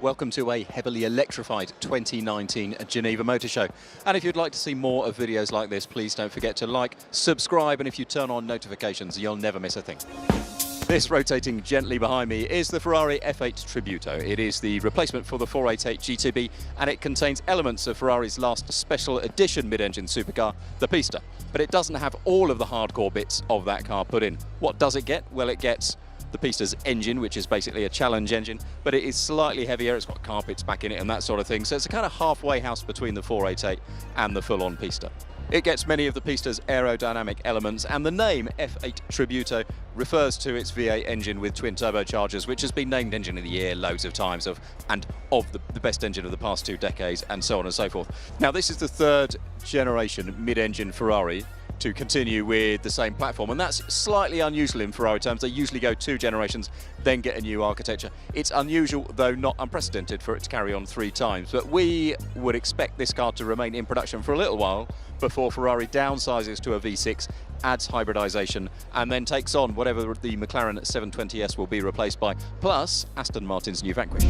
Welcome to a heavily electrified 2019 Geneva Motor Show. And if you'd like to see more of videos like this, please don't forget to like, subscribe, and if you turn on notifications, you'll never miss a thing. This rotating gently behind me is the Ferrari F8 Tributo. It is the replacement for the 488 GTB, and it contains elements of Ferrari's last special edition mid-engine supercar, the Pista. But it doesn't have all of the hardcore bits of that car put in. What does it get? Well, it gets the Pista's engine, which is basically a challenge engine, but it is slightly heavier. It's got carpets back in it and that sort of thing. So it's a kind of halfway house between the 488 and the full-on Pista. It gets many of the Pista's aerodynamic elements, and the name F8 Tributo refers to its V8 engine with twin turbochargers, which has been named Engine of the Year loads of times, of the best engine of the past 2 decades, and so on and so forth. Now, this is the 3rd generation mid-engine Ferrari to continue with the same platform, and that's slightly unusual in Ferrari terms. They usually go 2 generations, then get a new architecture. It's unusual, though not unprecedented, for it to carry on 3 times, but we would expect this car to remain in production for a little while before Ferrari downsizes to a V6, adds hybridization, and then takes on whatever the McLaren 720S will be replaced by, plus Aston Martin's new Vanquish.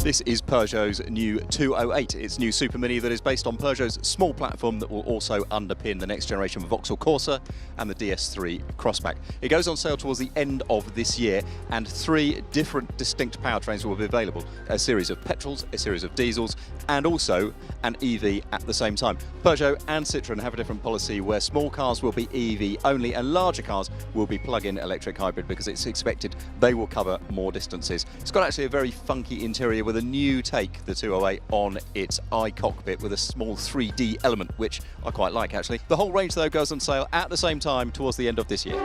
This is Peugeot's new 208, its new Super Mini that is based on Peugeot's small platform that will also underpin the next generation Vauxhall Corsa and the DS3 Crossback. It goes on sale towards the end of this year, and 3 different distinct powertrains will be available. A series of petrols, a series of diesels, and also an EV at the same time. Peugeot and Citroen have a different policy where small cars will be EV only and larger cars will be plug-in electric hybrid, because it's expected they will cover more distances. It's got actually a very funky interior with a new take, the 208, on its iCockpit with a small 3D element, which I quite like actually. The whole range though goes on sale at the same time towards the end of this year.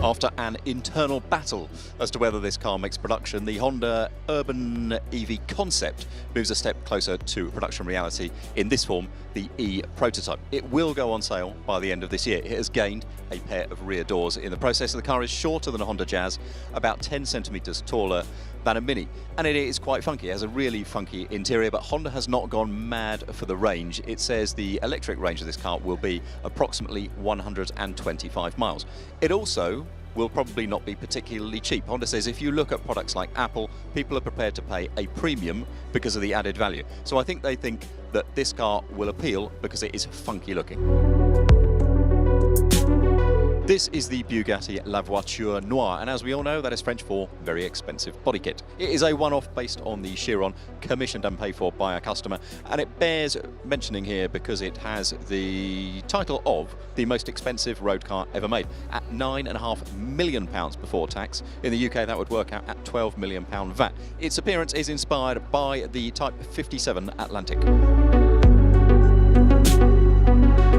After an internal battle as to whether this car makes production, the Honda Urban EV concept moves a step closer to production reality in this form, the E-prototype. It will go on sale by the end of this year. It has gained a pair of rear doors in the process. The car is shorter than a Honda Jazz, about 10 centimetres taller than a Mini, and it is quite funky. It has a really funky interior, but Honda has not gone mad for the range. It says the electric range of this car will be approximately 125 miles. It also will probably not be particularly cheap. Honda says if you look at products like Apple, people are prepared to pay a premium because of the added value. So I think they think that this car will appeal because it is funky looking. This is the Bugatti La Voiture Noire, and as we all know, that is French for very expensive body kit. It is a one-off based on the Chiron, commissioned and paid for by a customer, and it bears mentioning here because it has the title of the most expensive road car ever made, at £9.5 million before tax. In the UK, that would work out at £12 million VAT. Its appearance is inspired by the Type 57 Atlantic.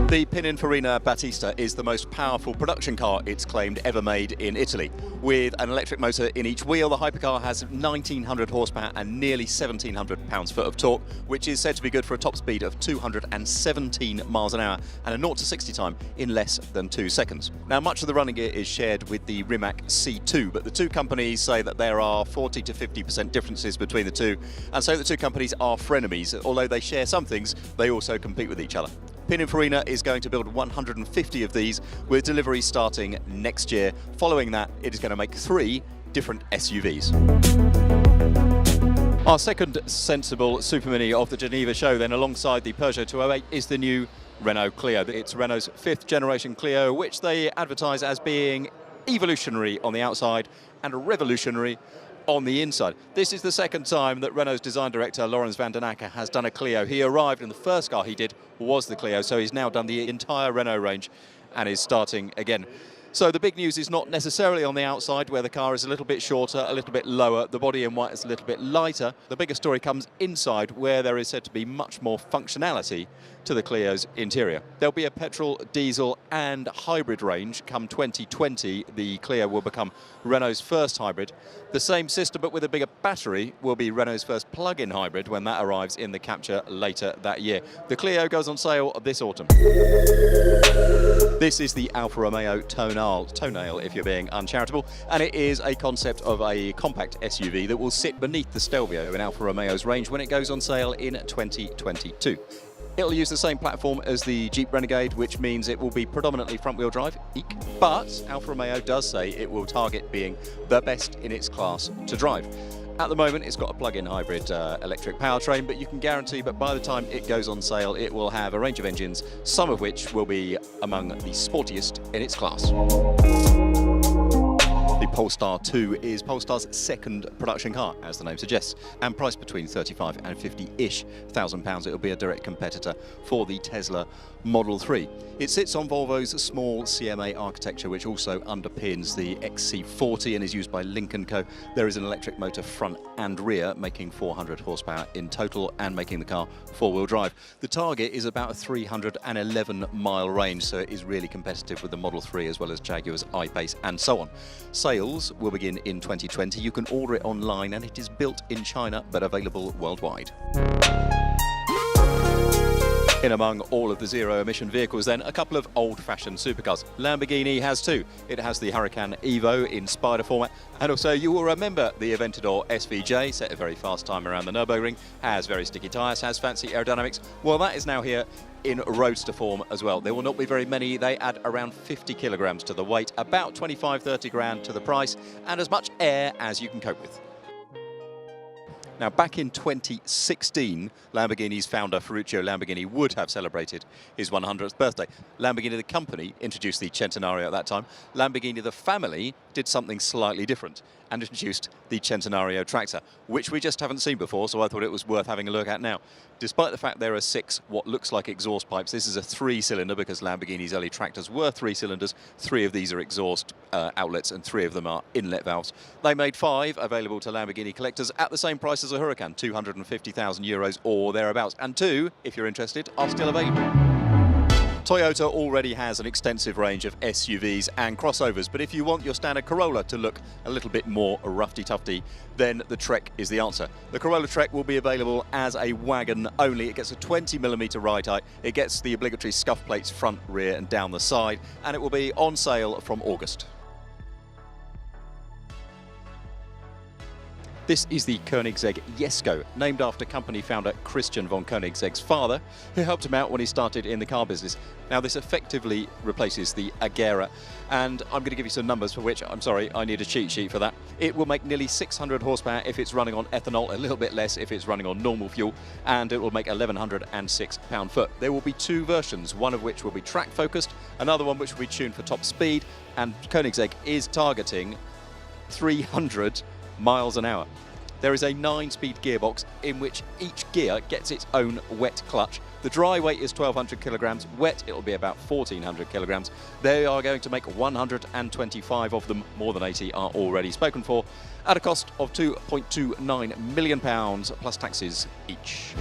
The Pininfarina Battista is the most powerful production car, it's claimed, ever made in Italy. With an electric motor in each wheel, the hypercar has 1,900 horsepower and nearly 1,700 pounds-foot of torque, which is said to be good for a top speed of 217 miles an hour and a 0 to 60 time in less than 2 seconds. Now, much of the running gear is shared with the Rimac C2, but the 2 companies say that there are 40 to 50% differences between the 2, and so the 2 companies are frenemies. Although they share some things, they also compete with each other. Pininfarina is going to build 150 of these, with delivery starting next year. Following that, it is going to make 3 different SUVs. Our second sensible Super Mini of the Geneva show, then, alongside the Peugeot 208, is the new Renault Clio. It's Renault's 5th generation Clio, which they advertise as being evolutionary on the outside and revolutionary on the inside. This is the 2nd time that Renault's design director Laurens van den Akker has done a Clio. He arrived and the first car he did was the Clio, so he's now done the entire Renault range and is starting again. So the big news is not necessarily on the outside, where the car is a little bit shorter, a little bit lower, the body in white is a little bit lighter. The bigger story comes inside, where there is said to be much more functionality to the Clio's interior. There'll be a petrol, diesel and hybrid range. Come 2020, the Clio will become Renault's first hybrid. The same system but with a bigger battery will be Renault's first plug-in hybrid when that arrives in the capture later that year. The Clio goes on sale this autumn. This is the Alfa Romeo Tonale, if you're being uncharitable, and it is a concept of a compact SUV that will sit beneath the Stelvio in Alfa Romeo's range when it goes on sale in 2022. It'll use the same platform as the Jeep Renegade, which means it will be predominantly front-wheel drive, eek. But Alfa Romeo does say it will target being the best in its class to drive. At the moment, it's got a plug-in hybrid electric powertrain, but you can guarantee that by the time it goes on sale, it will have a range of engines, some of which will be among the sportiest in its class. The Polestar 2 is Polestar's second production car, as the name suggests, and priced between 35 and 50-ish thousand pounds. It'll be a direct competitor for the Tesla Model 3. It sits on Volvo's small CMA architecture, which also underpins the XC40 and is used by Lynk & Co. There is an electric motor front and rear, making 400 horsepower in total and making the car four-wheel drive. The target is about a 311-mile range, so it is really competitive with the Model 3 as well as Jaguar's I-Pace and so on. Sales will begin in 2020. You can order it online and it is built in China but available worldwide. In among all of the zero-emission vehicles then, a couple of old-fashioned supercars. Lamborghini has two. It has the Huracan Evo in Spyder format, and also you will remember the Aventador SVJ, set a very fast time around the Nürburgring, has very sticky tyres, has fancy aerodynamics. Well, that is now here in Roadster form as well. There will not be very many. They add around 50 kilograms to the weight, about 25-30 grand to the price, and as much air as you can cope with. Now, back in 2016, Lamborghini's founder, Ferruccio Lamborghini, would have celebrated his 100th birthday. Lamborghini, the company, introduced the Centenario at that time. Lamborghini, the family, did something slightly different and introduced the Centenario tractor, which we just haven't seen before, so I thought it was worth having a look at now. Despite the fact there are 6 what looks like exhaust pipes, this is a 3-cylinder because Lamborghini's early tractors were 3 cylinders. 3 of these are exhaust outlets and 3 of them are inlet valves. They made 5 available to Lamborghini collectors at the same price as a Huracan, 250,000 euros or thereabouts. And 2, if you're interested, are still available. Toyota already has an extensive range of SUVs and crossovers, but if you want your standard Corolla to look a little bit more roughy-tufty, then the Trek is the answer. The Corolla Trek will be available as a wagon only. It gets a 20mm ride height, it gets the obligatory scuff plates front, rear and down the side, and it will be on sale from August. This is the Koenigsegg Jesko, named after company founder Christian von Koenigsegg's father, who helped him out when he started in the car business. Now, this effectively replaces the Agera, and I'm going to give you some numbers for which, I'm sorry, I need a cheat sheet for that. It will make nearly 600 horsepower if it's running on ethanol, a little bit less if it's running on normal fuel, and it will make 1,106 pound-foot. There will be 2 versions, one of which will be track-focused, another one which will be tuned for top speed, and Koenigsegg is targeting 300 miles an hour. There is a 9-speed gearbox in which each gear gets its own wet clutch. The dry weight is 1,200 kilograms. Wet, it'll be about 1,400 kilograms. They are going to make 125 of them. More than 80 are already spoken for, at a cost of £2.29 million plus taxes each.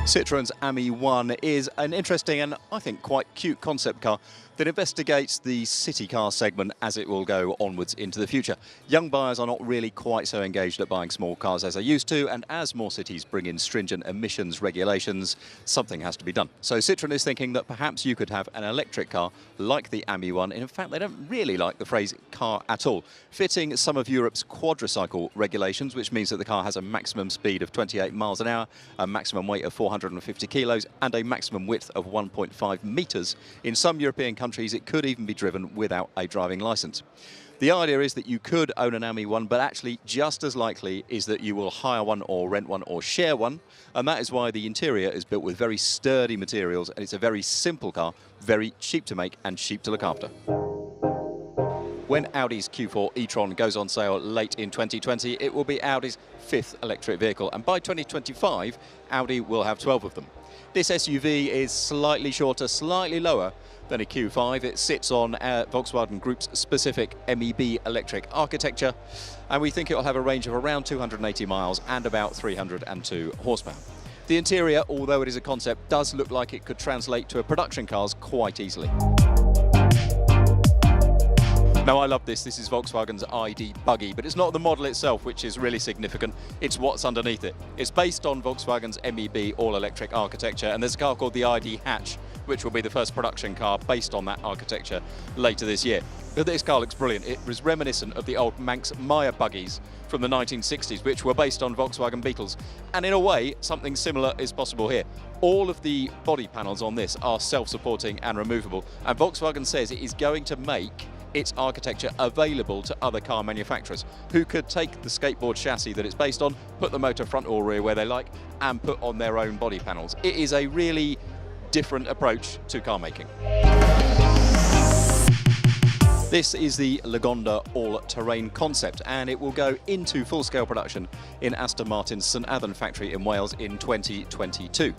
Citroen's Ami 1 is an interesting and I think quite cute concept car that investigates the city car segment as it will go onwards into the future. Young buyers are not really quite so engaged at buying small cars as they used to, and as more cities bring in stringent emissions regulations, something has to be done. So Citroen is thinking that perhaps you could have an electric car like the Ami 1. In fact, they don't really like the phrase car at all, fitting some of Europe's quadricycle regulations, which means that the car has a maximum speed of 28 miles an hour, a maximum weight of 450 kilos, and a maximum width of 1.5 meters. In some European countries, it could even be driven without a driving license. The idea is that you could own an Ami 1, but actually just as likely is that you will hire one or rent one or share one, and that is why the interior is built with very sturdy materials, and it's a very simple car, very cheap to make and cheap to look after. When Audi's Q4 e-tron goes on sale late in 2020, it will be Audi's 5th electric vehicle, and by 2025, Audi will have 12 of them. This SUV is slightly shorter, slightly lower than a Q5. It sits on Volkswagen Group's specific MEB electric architecture, and we think it will have a range of around 280 miles and about 302 horsepower. The interior, although it is a concept, does look like it could translate to a production cars quite easily. Now, I love this. This is Volkswagen's ID Buggy, but it's not the model itself which is really significant. It's what's underneath it. It's based on Volkswagen's MEB all-electric architecture, and there's a car called the ID Hatch, which will be the first production car based on that architecture later this year. But this car looks brilliant. It was reminiscent of the old Manx Meyer buggies from the 1960s, which were based on Volkswagen Beetles. And in a way, something similar is possible here. All of the body panels on this are self-supporting and removable, and Volkswagen says it is going to make its architecture available to other car manufacturers who could take the skateboard chassis that it's based on, put the motor front or rear where they like, and put on their own body panels. It is a really different approach to car making. This is the Lagonda all-terrain concept, and it will go into full-scale production in Aston Martin's St Athan factory in Wales in 2022.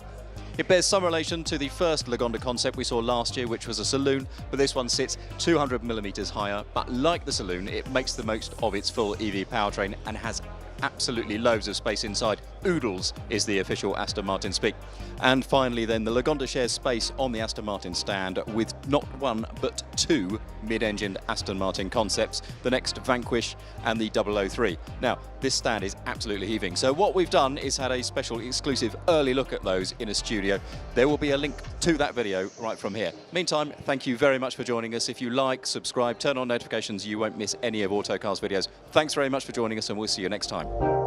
It bears some relation to the first Lagonda concept we saw last year, which was a saloon, but this one sits 200mm higher. But like the saloon, it makes the most of its full EV powertrain and has absolutely loads of space inside. Oodles is the official Aston Martin speak. And finally then, the Lagonda shares space on the Aston Martin stand with not one but two mid-engined Aston Martin concepts, the next Vanquish and the 003. Now, this stand is absolutely heaving, so what we've done is had a special exclusive early look at those in a studio. There will be a link to that video right from here. Meantime, thank you very much for joining us. If you like, subscribe, turn on notifications, you won't miss any of Autocar's videos. Thanks very much for joining us, and we'll see you next time.